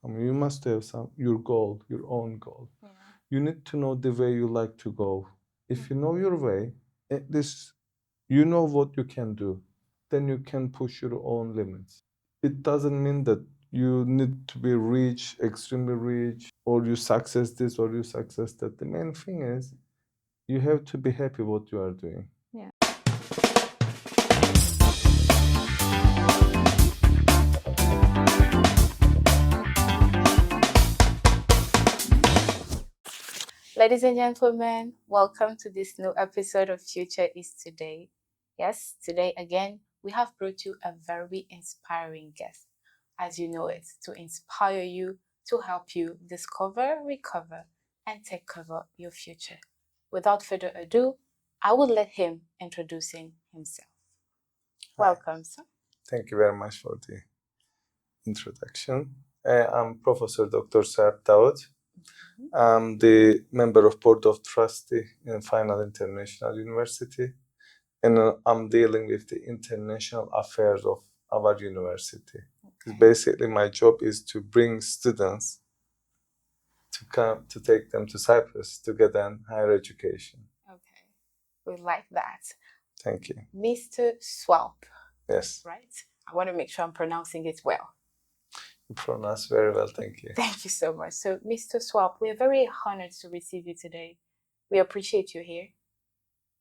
You must have your goal, your own goal. Yeah. You need to know the way you like to go. If you know your way, at least you know what you can do. Then you can push your own limits. It doesn't mean that you need to be rich, extremely rich, or you success this or you success that. The main thing is you have to be happy what you are doing. Yeah. Ladies and gentlemen, welcome to this new episode of Future is Today. Yes, today again, we have brought you a very inspiring guest. As you know it, to inspire you, to help you discover, recover, and take cover your future. Without further ado, I will let him introducing himself. Hi. Welcome, sir. Thank you very much for the introduction. I'm Professor Dr. Sualp Davut. I'm the member of Board of Trustee in Final International University, and I'm dealing with the international affairs of our university. Okay. Basically, my job is to bring students to come to take them to Cyprus to get an higher education. Okay. We like that. Thank you. Mr. Sualp. Yes. Right? I want to make sure I'm pronouncing it well. You pronounce very well, thank you. Thank you so much. So, Mr. Sualp, we're very honored to receive you today. We appreciate you here.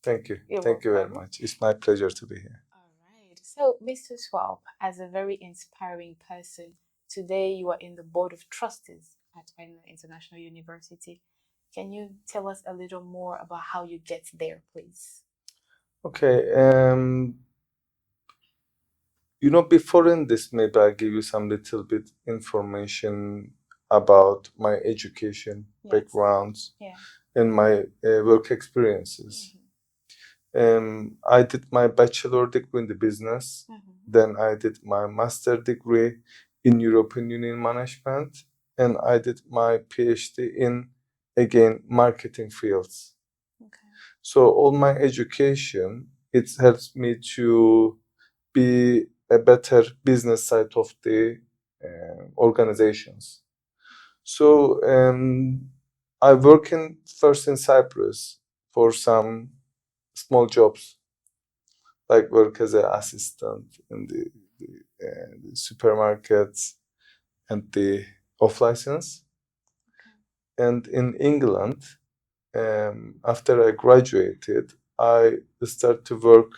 Thank you. You're Thank you very welcome. much. It's my pleasure to be here. All right. So, Mr. Sualp, as a very inspiring person, today you are in the board of trustees at Final International University. Can you tell us a little more about how you get there, please? Okay. Before in this, maybe I'll give you some little bit information about my education backgrounds Yeah. and my work experiences. I did my bachelor degree in the business. Then I did my master degree in European Union management, and I did my PhD in, again, marketing fields. Okay. So all my education, it helps me to be a better business side of the organizations. So I work first in Cyprus for some small jobs, like work as an assistant in the supermarkets and the off license. And in England, after I graduated, I started to work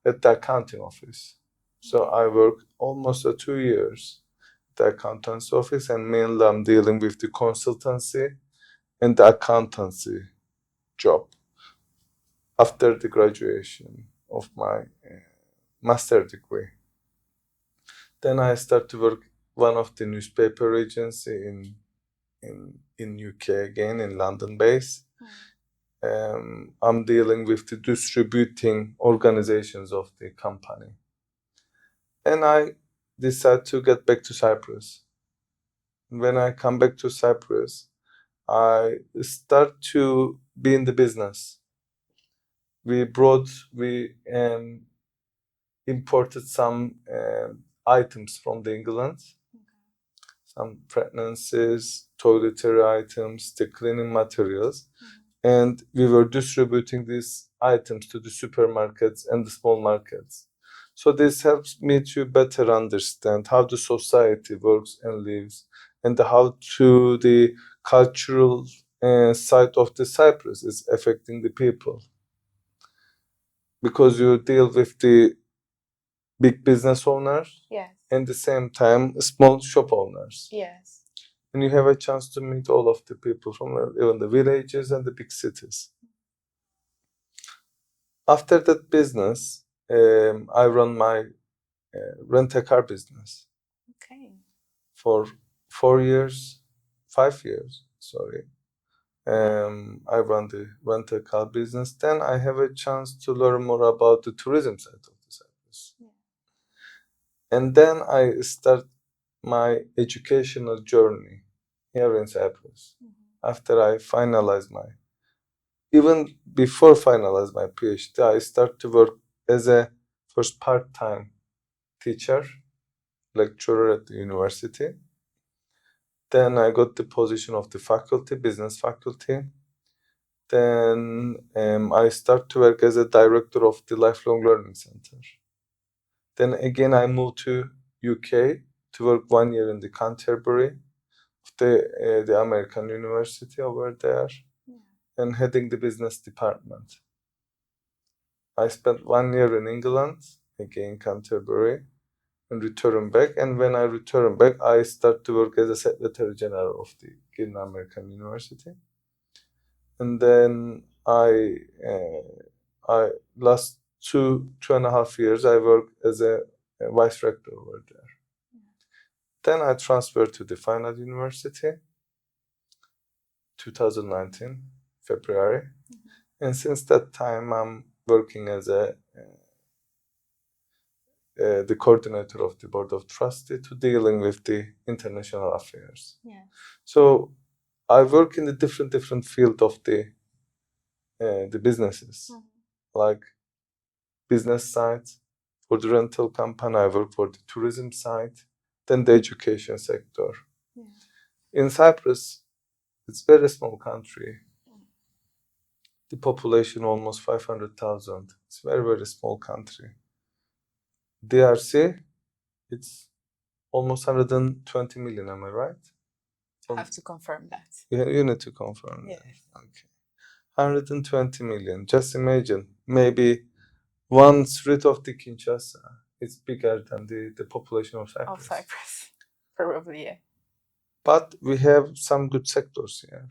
at the accounting office. So I worked almost 2 years at the accountant's office, and mainly I'm dealing with the consultancy and the accountancy job after the graduation of my master degree. Then I start to work one of the newspaper agency in UK again, in London base. I'm dealing with the distributing organizations of the company. And I decided to get back to Cyprus. When I come back to Cyprus, I start to be in the business. We imported some items from the England, some pregnancies, toiletry items, the cleaning materials, and we were distributing these items to the supermarkets and the small markets. So this helps me to better understand how the society works and lives, and how to the cultural side of the Cyprus is affecting the people. Because you deal with the big business owners, Yes. and at the same time small shop owners. Yes. And you have a chance to meet all of the people from even the villages and the big cities. After that business, I run my rent-a-car business. Okay. For 5 years, sorry. I run the rent-a-car business. Then I have a chance to learn more about the tourism side of the Cyprus. Yeah. And then I start my educational journey here in Cyprus. After I even before finalize my PhD, I start to work as a first part-time teacher, lecturer at the university. Then I got the position of the faculty, business faculty. Then I start to work as a director of the lifelong learning center. Then again I moved to UK to work 1 year in the Canterbury, the American university over there, and heading the business department. I spent 1 year in England, again Canterbury, and returned back. And when I returned back, I started to work as a secretary general of the American university. And then I last 2.5 years I worked as a vice rector over there. Then I transferred to the final university, 2019 February, and since that time I'm working as the coordinator of the board of trustees to dealing with the international affairs. Yeah. So I work in the different field of the businesses, like business side for the rental company. I work for the tourism side, then the education sector. Yeah. In Cyprus, it's a very small country. The population almost 500,000. It's a very small country. DRC, it's almost 120 million. Am I right? I have to confirm that. You need to confirm Yes. that. Okay. 120 million. Just imagine, maybe one street of the Kinshasa is bigger than the population of Cyprus. Of Cyprus, probably, yeah. But we have some good sectors here.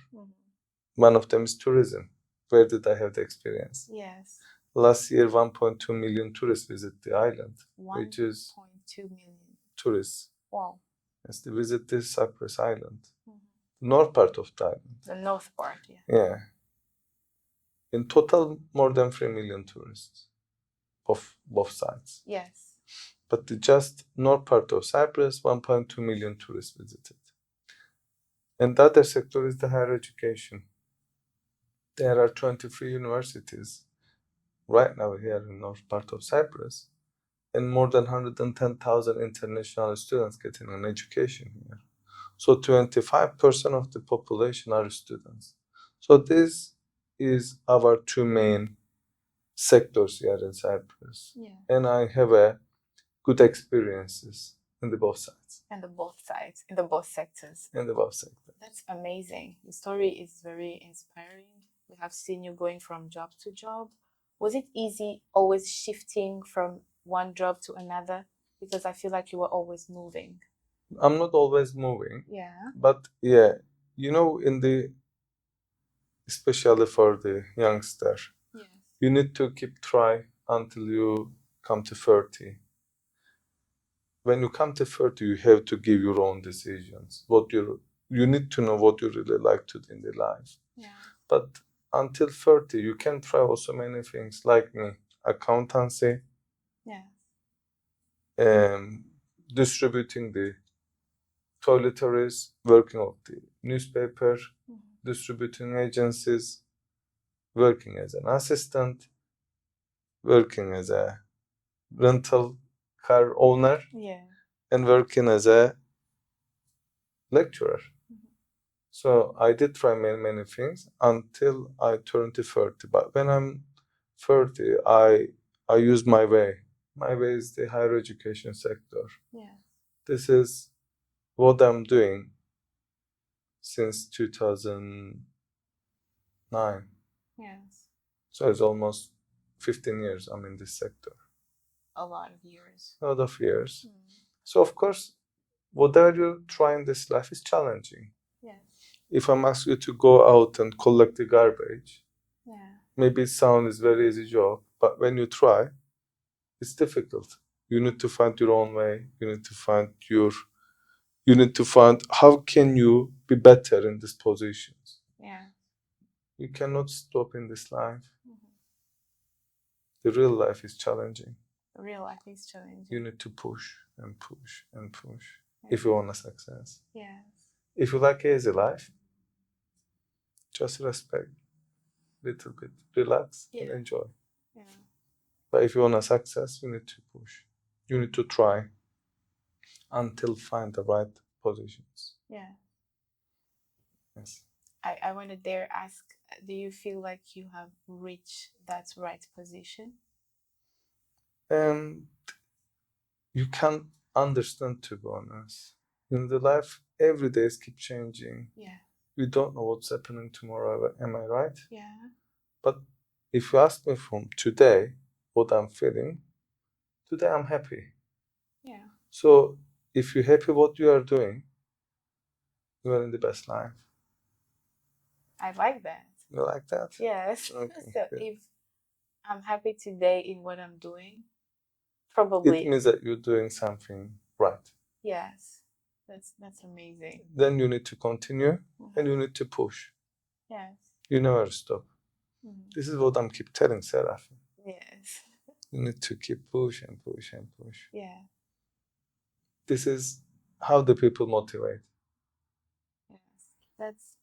One of them is tourism. Where did I have the experience? Yes. Last year, 1.2 million tourists visit the island, which is 1.2 million tourists. Wow. Yes, they visit the Cyprus island, north part of the island. The north part, yeah. Yeah. In total, more than 3 million tourists of both sides. Yes. But the just north part of Cyprus, 1.2 million tourists visited. And the other sector is the higher education. There are 23 universities right now here in north part of Cyprus, and more than 110,000 international students getting an education here. So 25% of the population are students. So this is our two main sectors here in Cyprus. Yeah. And I have a good experiences in the both sides. And the both sides, in the both sectors. In the both sectors. That's amazing. The story is very inspiring. We have seen you going from job to job. Was it easy always shifting from one job to another? Because I feel like you were always moving. I'm not always moving. Yeah. But yeah, you know, especially for the youngster, yes. You need to keep try until you come to 30. When you come to 30, you have to give your own decisions. You need to know what you really like to do in the life. Yeah. But until 30, you can try also many things like me, accountancy, distributing the toiletries, working of the newspaper, distributing agencies, working as an assistant, working as a rental car owner, and working as a lecturer. So I did try many things until I turned to 30. But when I'm 30, I use my way. My way is the higher education sector. This is what I'm doing since 2009. Yes. So it's almost 15 years I'm in this sector. A lot of years. A lot of years. So of course, whatever you try in this life is challenging. Yes. If I'm asking you to go out and collect the garbage, maybe it sounds very easy job, but when you try, it's difficult. You need to find your own way. You need to find how can you be better in these positions. You cannot stop in this life. The real life is challenging. Real life is challenging. You need to push and push and push if you want a success. Yes. If you like easy life, just respect, little bit, relax and enjoy. But if you want a success, you need to push. You need to try until find the right positions. Yes. I want to dare ask, do you feel like you have reached that right position? And you can't understand, to be honest. In the life, every day keep changing. Yeah. We don't know what's happening tomorrow. Am I right? Yeah. But if you ask me from today what I'm feeling, today I'm happy. Yeah. So if you're happy what you are doing, you are in the best life. I like that. You like that? Yes. Okay. So Good. if I'm happy today in what I'm doing, It probably means that you're doing something right. yes. That's amazing. Then you need to continue and you need to push. Yes. You never stop. Mhm. This is what I'm keep telling Seraph. Yes. You need to keep push and push and push. Yeah. This is how the people motivate. Yes.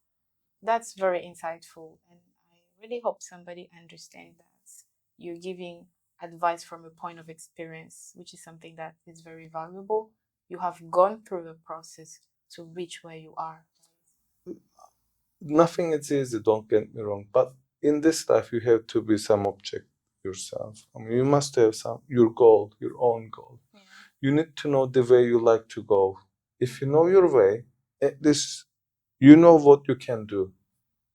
That's very insightful, and I really hope somebody understands that you're giving advice from a point of experience, which is something that is very valuable. You have gone through the process to reach where you are. Nothing is easy, don't get me wrong, but in this life you have to be some object yourself. I mean, you must have some your goal, your own goal. Yeah. You need to know the way you like to go. If you know your way, at least you know what you can do.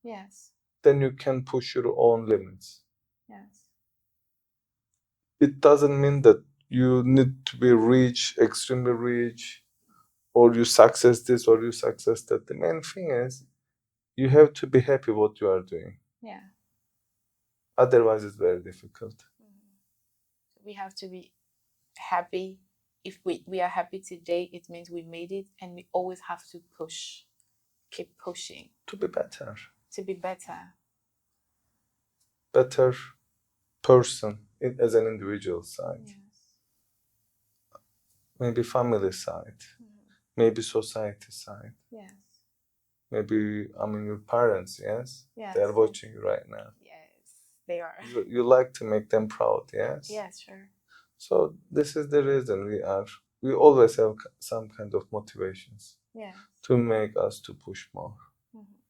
Yes. Then you can push your own limits. Yes. It doesn't mean that you need to be rich, extremely rich, or you success this or you success that. The main thing is you have to be happy what you are doing. Yeah. Otherwise, it's very difficult. We have to be happy. If we are happy today, it means we made it, and we always have to push, keep pushing To be better, to be better. better person as an individual side, Yes. maybe family side, Mhm. maybe society side, Yes. maybe I mean your parents. Yes, Yes. they are watching you right now. Yes, they are. You like to make them proud. Yes. Yes, sure. So this is the reason we always have some kind of motivations Yeah. to make us to push more. Mhm.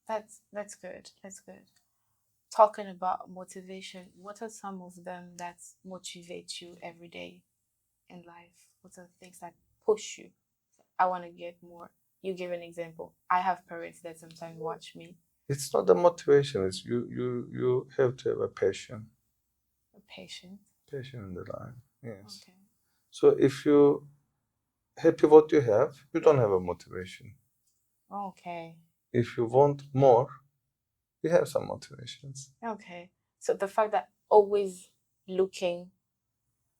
That's good. That's good. Talking about motivation, what are some of them that motivate you every day in life? What are things that push you? I want to get more. You give an example. I have parents that sometimes watch me. It's not a motivation. It's you have to have a passion, A patient. passion in the life. Yes. Okay. So if you happy what you have, you don't have a motivation. Okay. If you want more, you have some motivations. Okay. So the fact that always looking,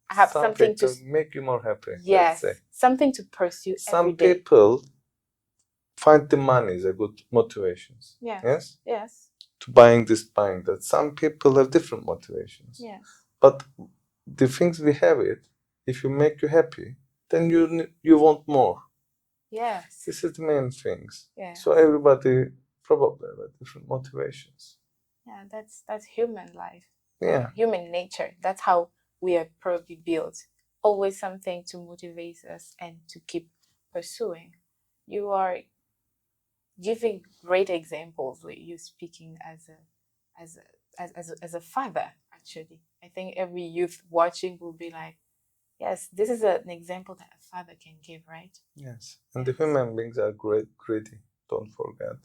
I have Some something to, people make you more happy, let's yes, say. something to pursue every Some day. people find the money is a good motivations. Yes. Yes? Yes. To buying this, buying that. Some people have different motivations. Yes. But the things we have it, if you make you happy, then you want more. Yes. This is the main things. Yes. So everybody probably have different motivations. Yeah, that's human life. Yeah. Human nature. That's how we are probably built. Always something to motivate us and to keep pursuing. You are giving great examples with you speaking as a father, actually. I think every youth watching will be like, yes, this is an example that a father can give, right? Yes. And the human beings are greedy, don't forget.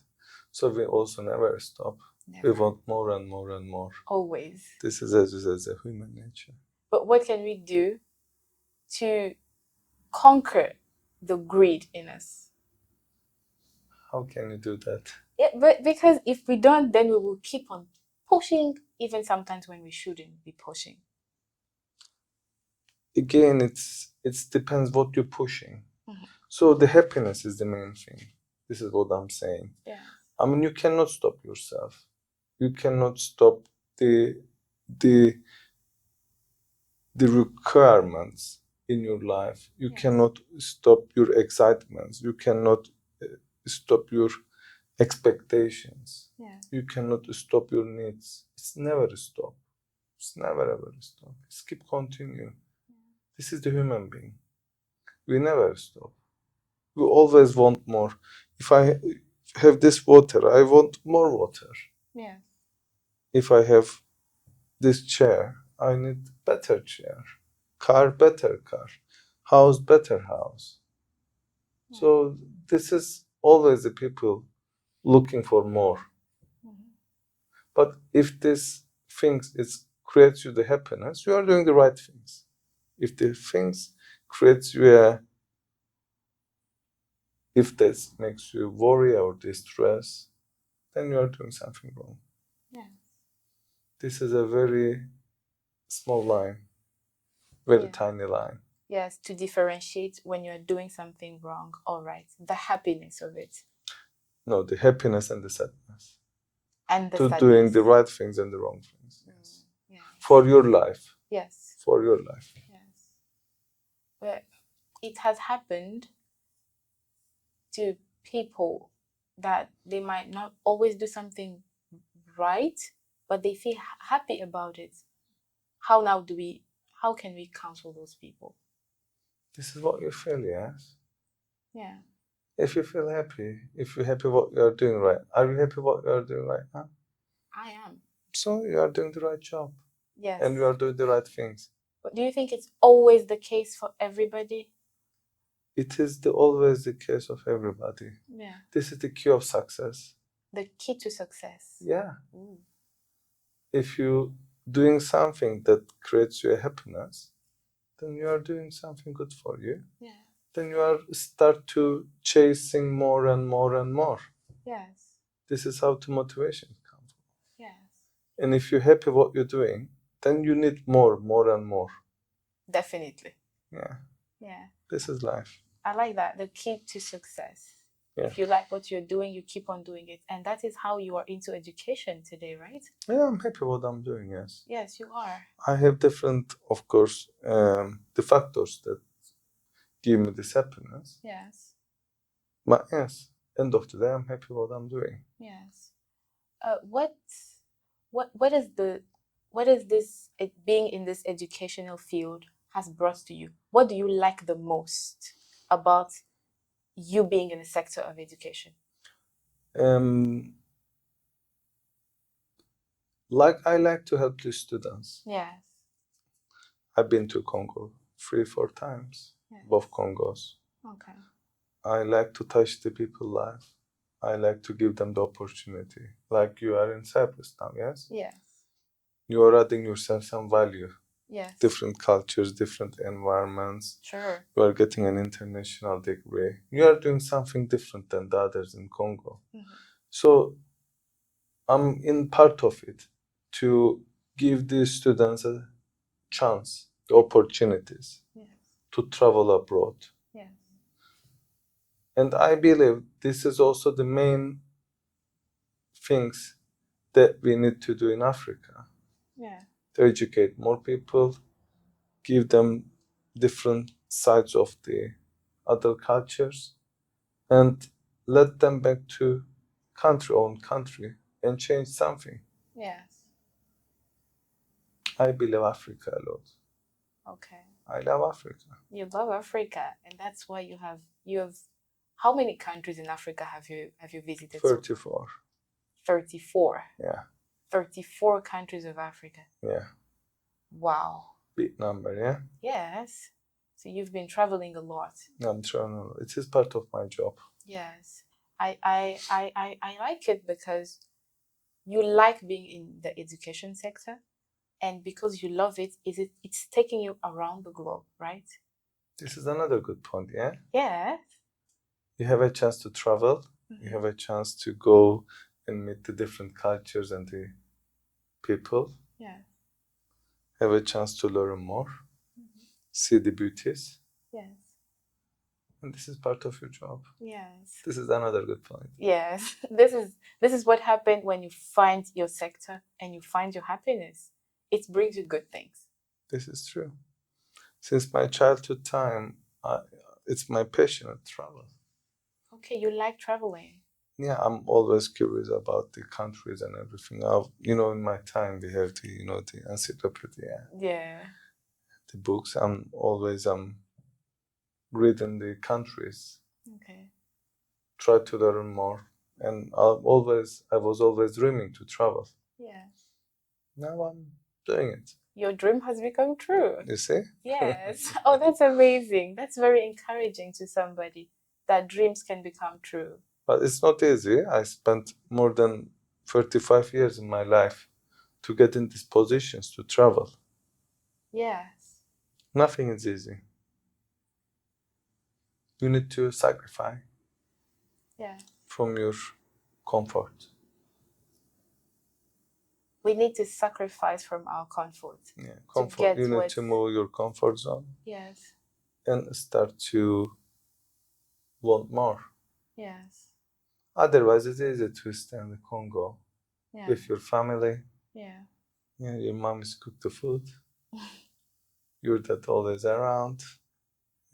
So we also never stop. Never. We want more and more and more. Always. This is as a human nature. But what can we do to conquer the greed in us? How can you do that? Yeah, but because if we don't, then we will keep on pushing, even sometimes when we shouldn't be pushing. Again, it depends what you're pushing. Mhm. So the happiness is the main thing. This is what I'm saying. Yeah. I mean, you cannot stop yourself. You cannot stop the the the requirements in your life. You Yes. cannot stop your excitements. You cannot stop your expectations. Yeah. You cannot stop your needs. It's never stop. It's never ever stop. It's keep continue. This is the human being. We never stop. We always want more. If I have this water, I want more water. Yeah. If I have this chair, I need better chair. Car, better car. House, better house. Yeah. So this is always the people looking for more. Mhm. But if this things is creates you the happiness, you are doing the right things. If the things creates you a, if this makes you worry or distress, then you are doing something wrong. Yeah. This is a very small line, very Yeah. tiny line. Yes, to differentiate when you're doing something wrong or right. The happiness of it No, the happiness and the sadness. and the To sadness. doing the right things and the wrong things. Yes. Yeah. For your life. Yes. For your life. Yes. But it has happened to people that they might not always do something right, but they feel happy about it. How now do we, how can we counsel those people? This is what you feel, yes? Yeah. If you feel happy, if you're happy what you are doing right, are you happy what you are doing right now? I am. So you are doing the right job. Yes. And you are doing the right things. But do you think it's always the case for everybody? It is always the case of everybody. Yeah. This is the key of success. The key to success. Yeah. Ooh. If you doing something that creates you a happiness, then you are doing something good for you. Yeah. Then you are start to chasing more and more and more. Yes. This is how the motivation comes. Yes. And if you're happy what you're doing, then you need more and more. Definitely. Yeah. Yeah. This is life. I like that. The key to success. Yeah. If you like what you're doing, you keep on doing it. And that is how you are into education today, right? Yeah, I'm happy what I'm doing, yes. Yes, you are. I have different, of course, the factors that give me this happiness. Yes. But yes, end of the day, I'm happy what I'm doing. Yes. What is this being in this educational field has brought to you? What do you like the most about you being in the sector of education? Like I like to help the students. Yes. I've been to Congo 3-4 times, Yes. both Congos. Okay. I like to touch the people's life. I like to give them the opportunity. Like you are in Cyprus now, yes? Yes. You are adding yourself some value. Yes. Different cultures, different environments. Sure. You are getting an international degree. You are doing something different than the others in Congo. Mm-hmm. So I'm in part of it to give the students a chance, the opportunities Yes. to travel abroad. Yes. And I believe this is also the main things that we need to do in Africa. Yeah. To educate more people, give them different sides of the other cultures, and let them back to own country and change something. Yes. I believe Africa a lot. Okay. I love Africa. You love Africa, and that's why you have. How many countries in Africa have you visited? 34. 34. Yeah. 34 countries of Africa. Yeah. Wow. Big number, yeah? Yes. So you've been traveling a lot. I'm trying. It is part of my job. Yes. I like it because you like being in the education sector, and because you love it, it's taking you around the globe, right? This is another good point, yeah? Yes. You have a chance to travel. Mm-hmm. You have a chance to go and meet the different cultures and the people. Yeah. Have a chance to learn more. Mm-hmm. See the beauties. Yes. And this is part of your job. Yes. This is another good point. Yes. This is what happened when you find your sector and you find your happiness. It brings you good things. This is true. Since my childhood time, it's my passion to travel. Okay, you like traveling. Yeah, I'm always curious about the countries and everything. In my time we have the encyclopedia. Yeah. The books. I'm always reading the countries. Okay. Try to learn more. And I was always dreaming to travel. Yes. Now I'm doing it. Your dream has become true. You see? Yes. Oh, that's amazing. That's very encouraging to somebody that dreams can become true. But it's not easy. I spent more than 35 years in my life to get in these positions to travel. Yes. Nothing is easy. You need to sacrifice Yeah. from your comfort. We need to sacrifice from our comfort. Yeah, To comfort. get You need what- to move your comfort zone Yes. and start to want more. Yes. Otherwise, it's easy to stay in the Congo Yeah. with your family. Yeah. Yeah, your mom is cook the food. Your dad always around.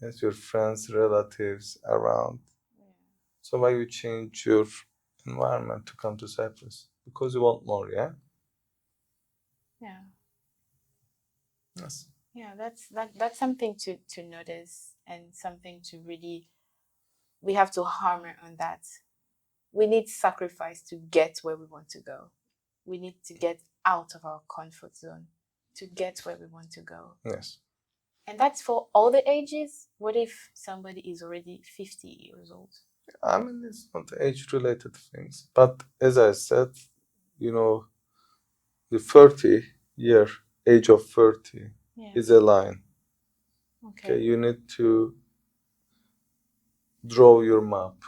Yes, your friends, relatives around. Yeah. So why you change your environment to come to Cyprus? Because you want more, yeah? Yeah. Yes. Yeah, that's something to notice and something to really we have to hammer on that. We need sacrifice to get where we want to go. We need to get out of our comfort zone to get where we want to go. Yes. And that's for all the ages. What if somebody is already 50 years old? I mean, it's not age-related things, but as I said, you know, the 30 year age of 30 Yeah. is a line. Okay, you need to draw your map,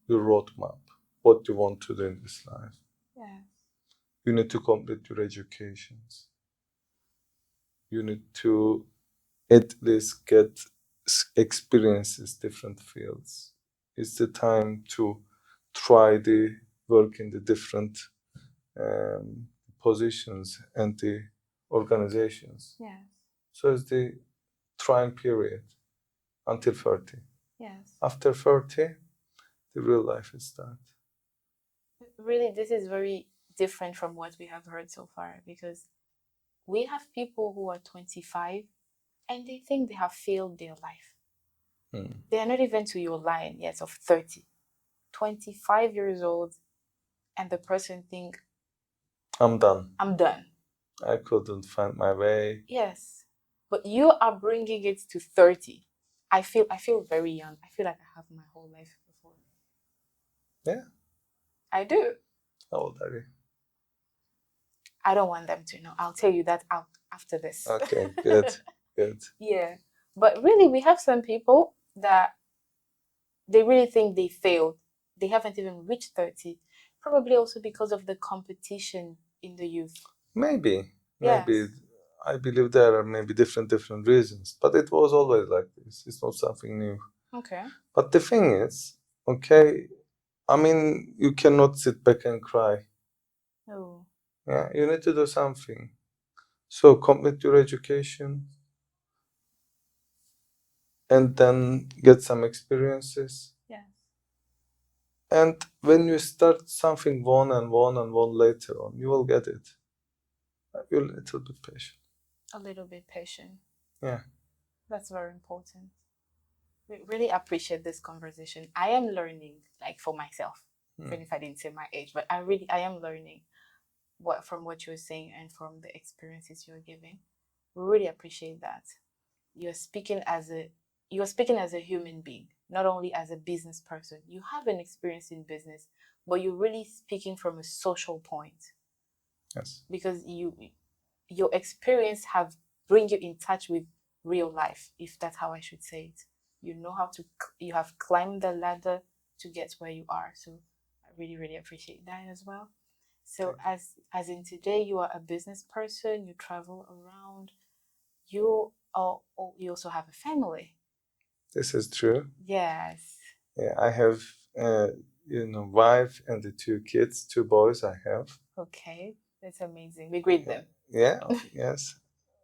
your roadmap, what you want to do in this life. Yeah. You need to complete your educations. You need to at least get experiences, different fields. It's the time to try the work in the different um, positions and the organizations. Yeah. So it's the trying period until 30. Yes. After 30, the real life is start. Really, this is very different from what we have heard so far because we have people who are 25 and they think they have failed their life. They are not even to your line yet of 30. 25 years old, and the person think, I'm done. I'm done. I couldn't find my way. Yes, but you are bringing it to 30. I feel very young. I feel like I have my whole life before. Yeah. I do. How old are you? I don't want them to know. I'll tell you that out after this. Okay, good, good. Yeah, but really, we have some people that they really think they failed. They haven't even reached 30. Probably also because of the competition in the youth. Maybe, Yes. maybe. I believe there are maybe different reasons, but it was always like this. It's not something new. Okay. But the thing is, okay, I mean, you cannot sit back and cry. Oh. Yeah, you need to do something. So complete your education and then get some experiences. Yes. And when you start something one later on, you will get it. You're a little bit patient. A little bit patient. Yeah. That's very important. We really appreciate this conversation. I am learning, like for myself, even if I didn't say my age, but I am learning from what you're saying and from the experiences you're giving. We really appreciate that. You're speaking as a human being, not only as a business person. You have an experience in business, but you're really speaking from a social point. Yes. Because your experience have bring you in touch with real life, if that's how I should say it. You have climbed the ladder to get where you are. So I really, really appreciate that as well. So as in today, you are a business person, you travel around, you also have a family. This is true. Yes. Yeah, I have wife and the 2 kids, 2 boys I have. Okay, that's amazing. We greet them. Yeah, yes.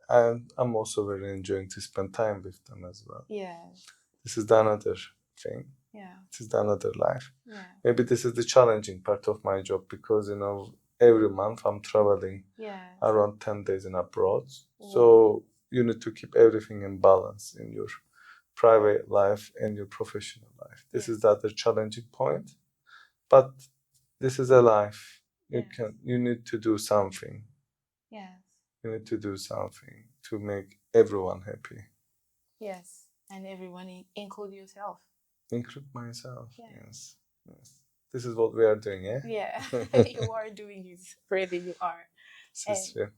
I'm also very enjoying to spend time with them as well. Yes. This is the another thing. Yeah. This is the another life. Yeah. Maybe this is the challenging part of my job because every month I'm traveling around 10 days in abroad. So you need to keep everything in balance in your private life and your professional life. This is the other challenging point. But this is a life. Yes. You need to do something. Yes. You need to do something to make everyone happy. Yes. And everyone, include yourself. Include myself. Yeah. Yes. Yes. This is what we are doing, yeah? Yeah. You are doing it. Really, you are. This is true.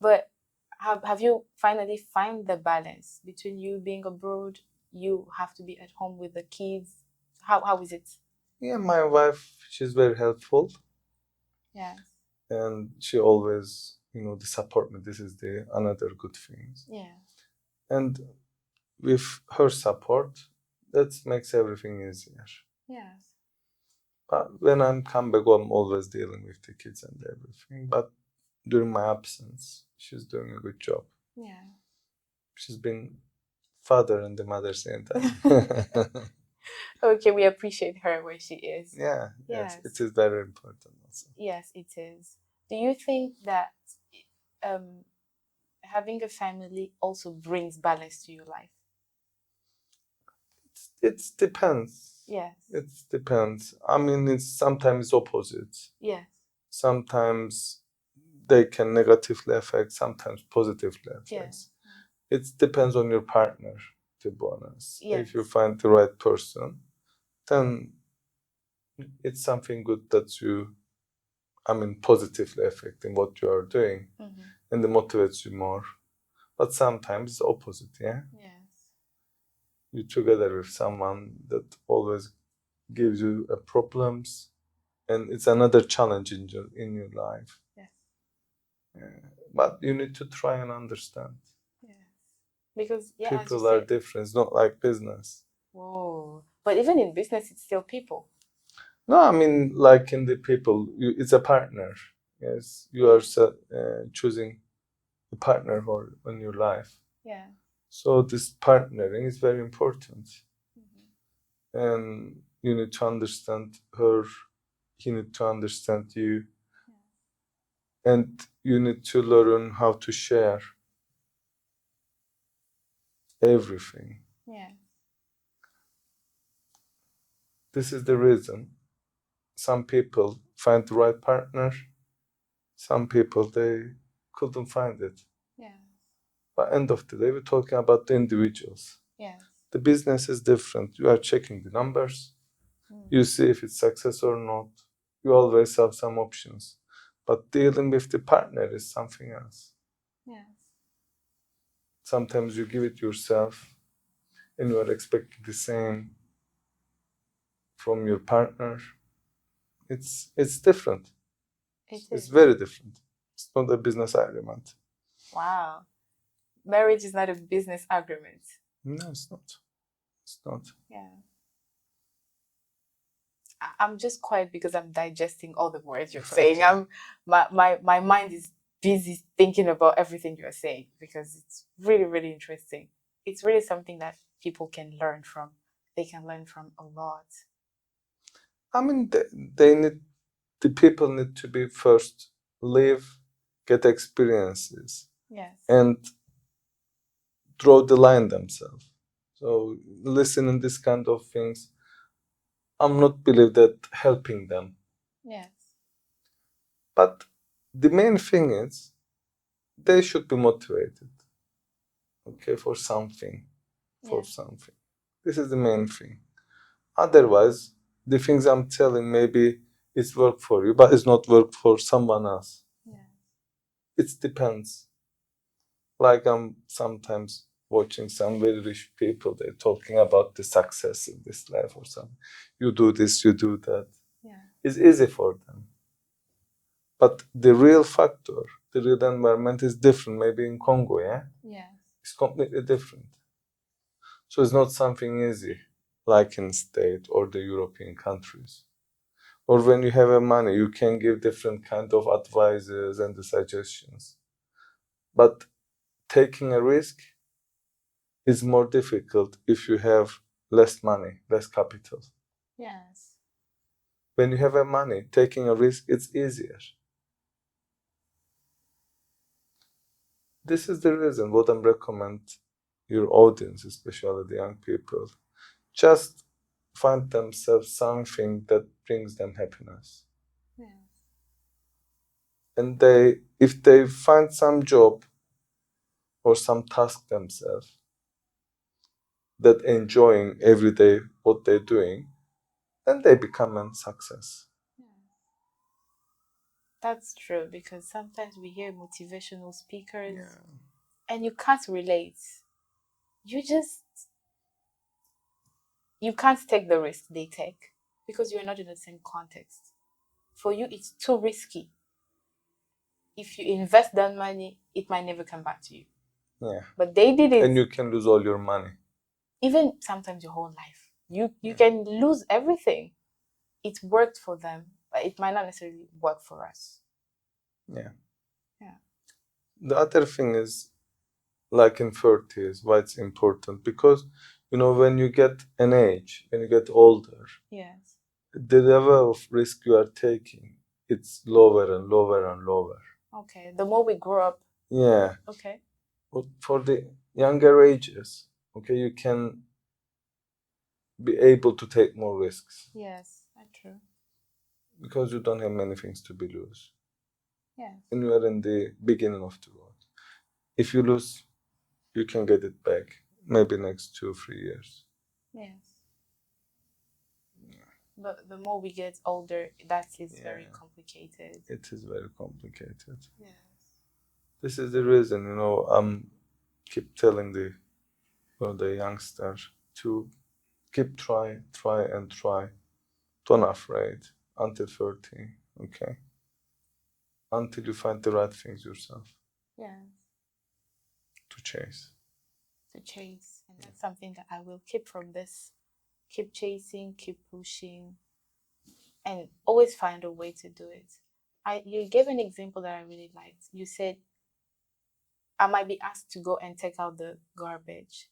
But have you finally find the balance between you being abroad, you have to be at home with the kids? How is it? Yeah, my wife, she's very helpful, Yes. and she always, the support me. This is the another good thing. Yeah. And with her support, that makes everything easier. Yes. But when I'm come back, I'm always dealing with the kids and everything. But during my absence, she's doing a good job. Yeah. She's been father and the mother same time. Okay, we appreciate her where she is. Yeah, Yes. yes, it is very important also. Yes, it is. Do you think that um having a family also brings balance to your life? It depends. Yes. It depends. I mean, it's sometimes opposite. Yes. Sometimes they can negatively affect, sometimes positively affect. Yes. It depends on your partner, to be honest. Yes. If you find the right person, then it's something good that positively affecting what you are doing, and it motivates you more. But sometimes it's opposite, yeah? Yes. You're together with someone that always gives you problems, and it's another challenge in your life. Yes. Yeah. But you need to try and understand. Yes. Because as you People are said, different. It's not like business. whoa. But even in business, it's still people. No, I mean, like in the people, it's a partner. Yes, you are choosing a partner in your life. Yeah. So this partnering is very important, and you need to understand her. He need to understand you, and you need to learn how to share everything. Yeah. This is the reason some people find the right partner. Some people they couldn't find it. Yeah. But end of the day, we're talking about the individuals. Yes. The business is different. You are checking the numbers. You see if it's success or not. You always have some options. But dealing with the partner is something else. Yes. Sometimes you give it yourself and you are expecting the same from your partner. It's different. It's very different. It's not a business agreement. Wow. Marriage is not a business agreement. No, it's not. It's not. Yeah. I'm just quiet because I'm digesting all the words you're saying. My mind is busy thinking about everything you're saying because it's really, really interesting. It's really something that people can learn from. They can learn from a lot. I mean, the people need to be first live, get experiences, Yes. and draw the line themselves. So listening this kind of things, I'm not believe that helping them. Yes. But the main thing is they should be motivated. Okay, for something. For something. This is the main thing. Otherwise, the things I'm telling maybe it's work for you, but it's not work for someone else. Yeah. It depends. Like I'm sometimes watching some very rich people, they're talking about the success in this life or something. You do this, you do that. Yeah. It's easy for them. But the real factor, the real environment is different. Maybe in Congo, yeah? Yeah. It's completely different. So it's not something easy, like in state or the European countries. Or when you have a money, you can give different kind of advices and the suggestions. But taking a risk is more difficult if you have less money, less capital. Yes. When you have a money, taking a risk, it's easier. This is the reason what I'm recommend your audience, especially the young people. Just find themselves something that brings them happiness. Yeah. And if they find some job or some task themselves that enjoying every day what they're doing, then they become a success. That's true, because sometimes we hear motivational speakers Yeah. and you can't relate. You can't take the risk they take because you're not in the same context. For you, it's too risky. If you invest that money, it might never come back to you. Yeah. But they did it. And you can lose all your money. Even sometimes your whole life. You can lose everything. It worked for them, but it might not necessarily work for us. Yeah. Yeah. The other thing is, like in 30s, why it's important, because when you get an age, when you get older, Yes. the level of risk you are taking, it's lower and lower and lower. Okay. The more we grow up. Yeah. Okay. But for the younger ages, okay, you can be able to take more risks Yes, that's true. because you don't have many things to be lose. Yes. And you are in the beginning of the road. If you lose, you can get it back maybe next 2 or 3 years. Yes. But the more we get older, that is very Yeah. complicated. It is very complicated. Yes. This is the reason, I'm keep telling the youngster to keep try and try. Don't afraid until 30, okay? Until you find the right things yourself Yes. to chase. To chase. And that's something that I will keep from this. Keep chasing, keep pushing, and always find a way to do it. You gave an example that I really liked. You said I might be asked to go and take out the garbage,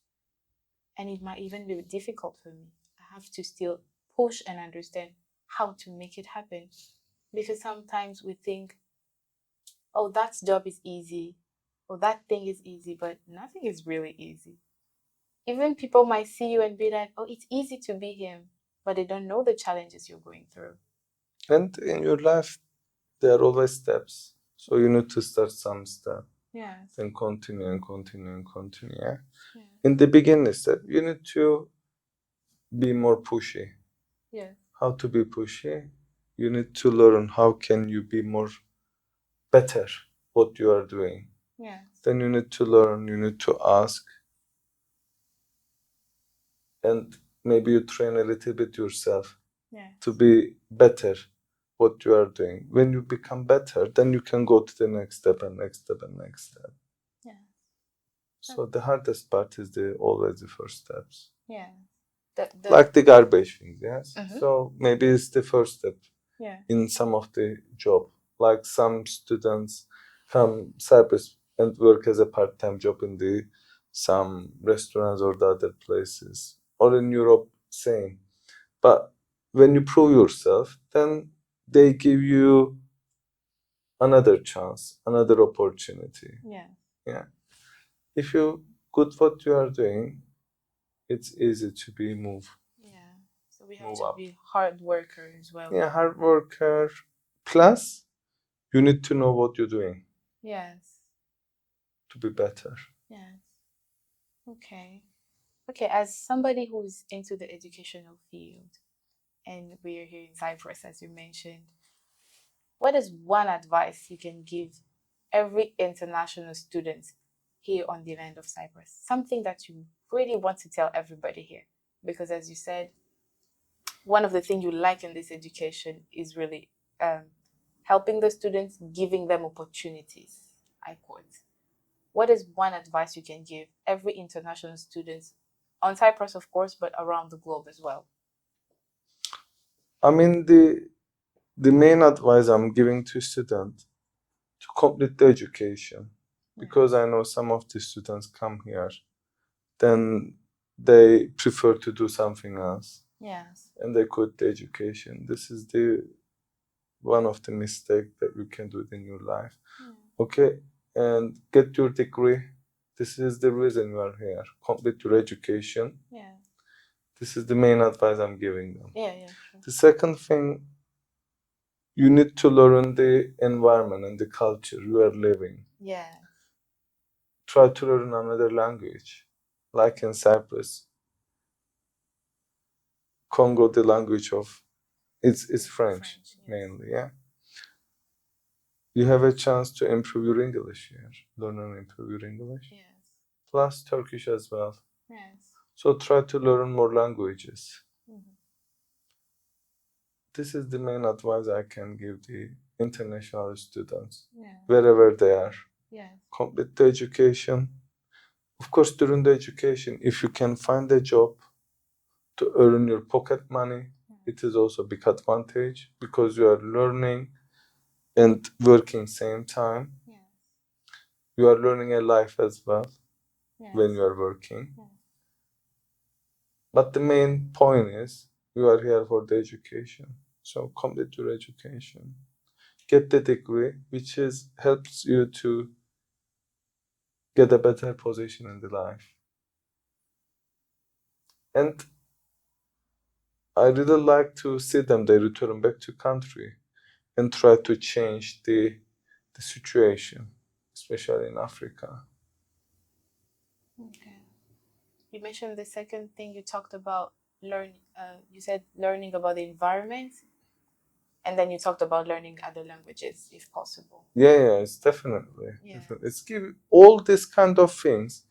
and it might even be difficult for me. I have to still push and understand how to make it happen, because sometimes we think, oh, that job is easy, or that thing is easy, but nothing is really easy. Even people might see you and be like, oh, it's easy to be him, but they don't know the challenges you're going through. And in your life, there are always steps. So you need to start some step. Yes. Then continue and continue and continue. Yeah? Yeah. In the beginning step, you need to be more pushy. Yes. How to be pushy? You need to learn how can you be more better what you are doing. Yes. Then you need to learn, you need to ask, and maybe you train a little bit yourself Yes. to be better what you are doing. When you become better, then you can go to the next step and next step and next step. Yeah. So the hardest part is always the first steps. Yeah. Like the garbage thing, yes. Mhm. So maybe it's the first step Yeah. in some of the job. Like some students come Cyprus and work as a part-time job in some restaurants or the other places, or in Europe, same. But when you prove yourself, then they give you another chance, another opportunity. Yeah. Yeah. If you good what you are doing, it's easy to be moved. Yeah. So we have Move to up. be hard worker as well. Yeah, hard worker. Plus, you need to know what you're doing Yes. to be better. Yes. Okay. Okay, as somebody who's into the educational field, and we're here in Cyprus, as you mentioned, what is one advice you can give every international student here on the land of Cyprus? Something that you really want to tell everybody here. Because as you said, one of the things you like in this education is really helping the students, giving them opportunities. I quote. What is one advice you can give every international student on Cyprus, of course, but around the globe as well? I mean, the main advice I'm giving to students to complete the education, because I know some of the students come here, then they prefer to do something else. Yes. And they quit the education. This is the one of the mistakes that you can do in your life. Okay, and get your degree. This is the reason you are here. Complete your education. Yeah. This is the main advice I'm giving them. Yeah, true. The second thing, you need to learn the environment and the culture you are living. Yeah. Try to learn another language, like in Cyprus. Congo, the language of it's French yes. mainly, yeah. You have a chance to improve your English here, learn and improve your English. Yes. Plus Turkish as well. Yes. So try to learn more languages. Mhm. This is the main advice I can give the international students, Yeah. wherever they are. Yes. Complete the education. Of course, during the education, if you can find a job to earn your pocket money, it is also a big advantage because you are learning and working same time. Yes. You are learning a life as well Yes. when you are working. Yes. But the main point is you are here for the education. So complete your education. Get the degree, which is helps you to get a better position in the life. And I really like to see them they return back to country and try to change the situation, especially in Africa. Okay. You mentioned the second thing you talked about learning. You said learning about the environment, and then you talked about learning other languages if possible. Yeah, it's definitely. Yeah. It's give all these kind of things,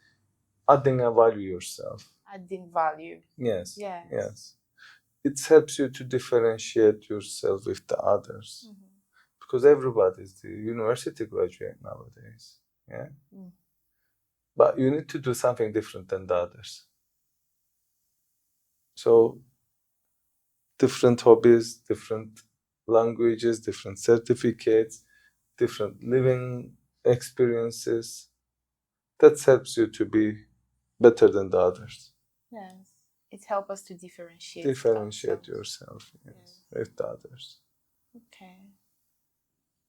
adding a value yourself. Adding value. Yes. Yes. Yes. It helps you to differentiate yourself with the others. Because everybody is the university graduate nowadays. Yeah. But you need to do something different than the others. So different hobbies, different languages, different certificates, different living experiences. That helps you to be better than the others. Yes. It helps us to differentiate. Differentiate yourself, yes, with the others. Okay.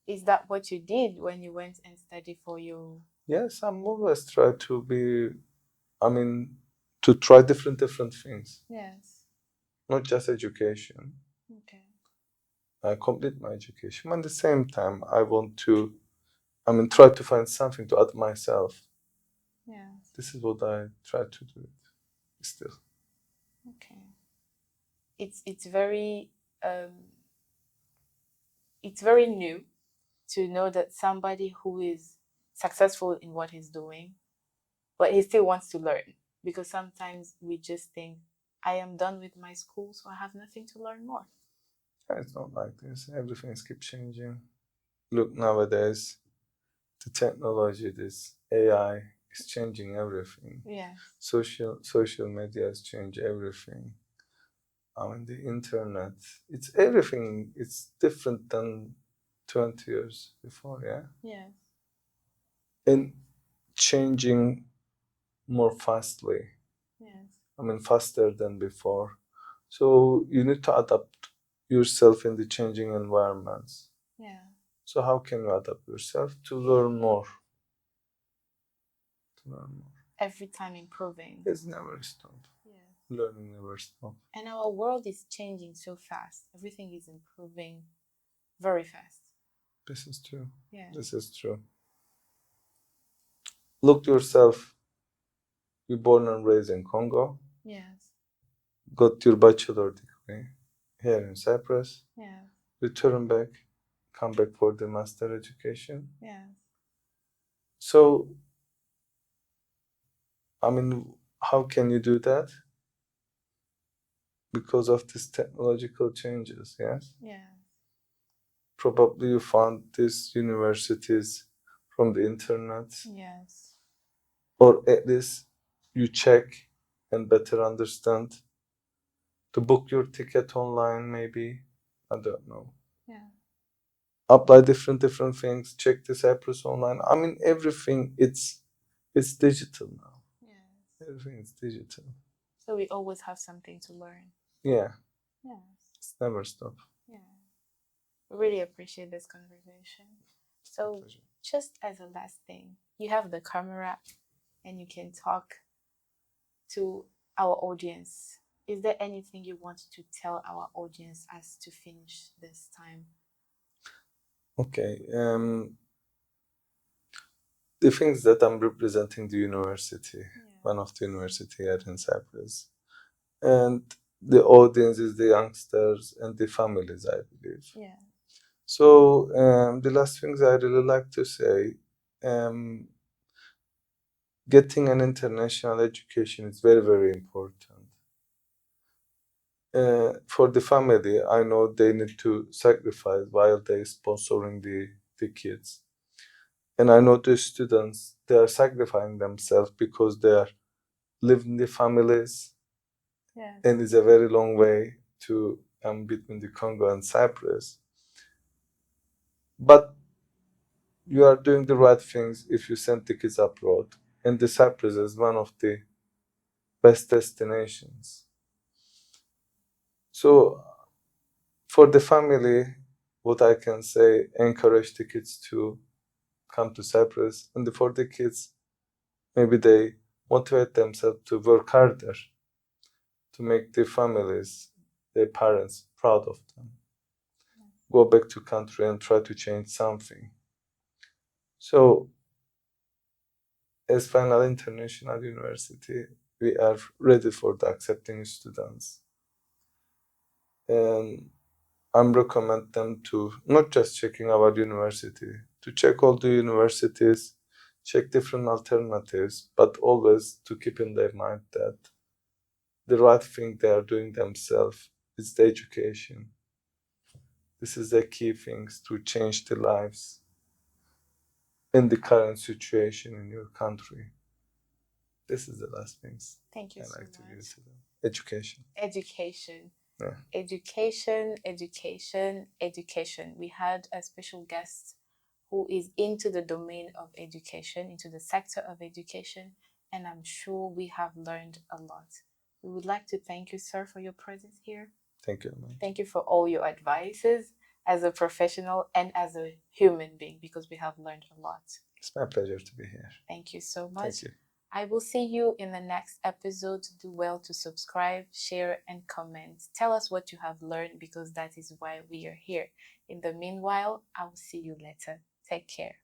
Is that what you did when you went and studied for your? Yes, I'm always try to be, to try different things. Yes. Not just education. Okay. I complete my education. At the same time, I want to, try to find something to add myself. Yes. This is what I try to do it still. Okay. It's very it's very new to know that somebody who is successful in what he's doing, but he still wants to learn. Because sometimes we just think, I am done with my school, so I have nothing to learn more. Yeah, it's not like this. Everything keeps changing. Look, nowadays, the technology, this AI is changing everything. Yes. Social media has changed everything. The internet, it's everything. It's different than 20 years before, yeah? Yes. And changing more fastly. Yes. Faster than before. So you need to adapt yourself in the changing environments. Yeah. So how can you adapt yourself to learn more? Every time improving. It's never stop. Yeah. Learning never stop. And our world is changing so fast. Everything is improving very fast. This is true. Yeah. This is true. Look yourself. You're born and raised in Congo. Yes. Got your bachelor degree here in Cyprus. Yeah. Return back. Come back for the master education. Yeah. So, how can you do that? Because of these technological changes, yes? Yeah. Probably you found these universities from the internet, Yes. or at least you check and better understand to book your ticket online, maybe. I don't know. Yeah. Apply different things, check the Cyprus online. Everything it's digital now. Yes. Everything is digital. So we always have something to learn. Yeah. Yes. It's never stop. Yeah. Really appreciate this conversation. So, just as a last thing, you have the camera and you can talk to our audience Is there anything you want to tell our audience as to finish this time? Okay. The things that I'm representing the university, one of the university here in Cyprus, and the audience is the youngsters and the families, I believe. Yeah. So the last things I really like to say, getting an international education is very, very important. For the family, I know they need to sacrifice while they sponsoring the kids. And I know the students, they are sacrificing themselves because they are living the families. Yes. And it's a very long way to between the Congo and Cyprus. But you are doing the right things if you send the kids abroad. And the Cyprus is one of the best destinations. So for the family, what I can say, encourage the kids to come to Cyprus. And for the kids, maybe they motivate themselves to work harder to make their families, their parents proud of them. Go back to country and try to change something. So as Final International University, we are ready for the accepting students. And I'm recommend them to not just checking our university, to check all the universities, check different alternatives, but always to keep in their mind that the right thing they are doing themselves is the education. This is the key things to change the lives in the current situation in your country. This is the last things Thank you I so like to give much. to them. Education. Education. Yeah. Education, education, education. We had a special guest who is into the domain of education, into the sector of education, and I'm sure we have learned a lot. We would like to thank you, sir, for your presence here. Thank you, man. Thank you for all your advices as a professional and as a human being, because we have learned a lot. It's my pleasure to be here. Thank you so much. Thank you. I will see you in the next episode. Do well to subscribe, share, and comment. Tell us what you have learned, because that is why we are here. In the meanwhile, I will see you later. Take care.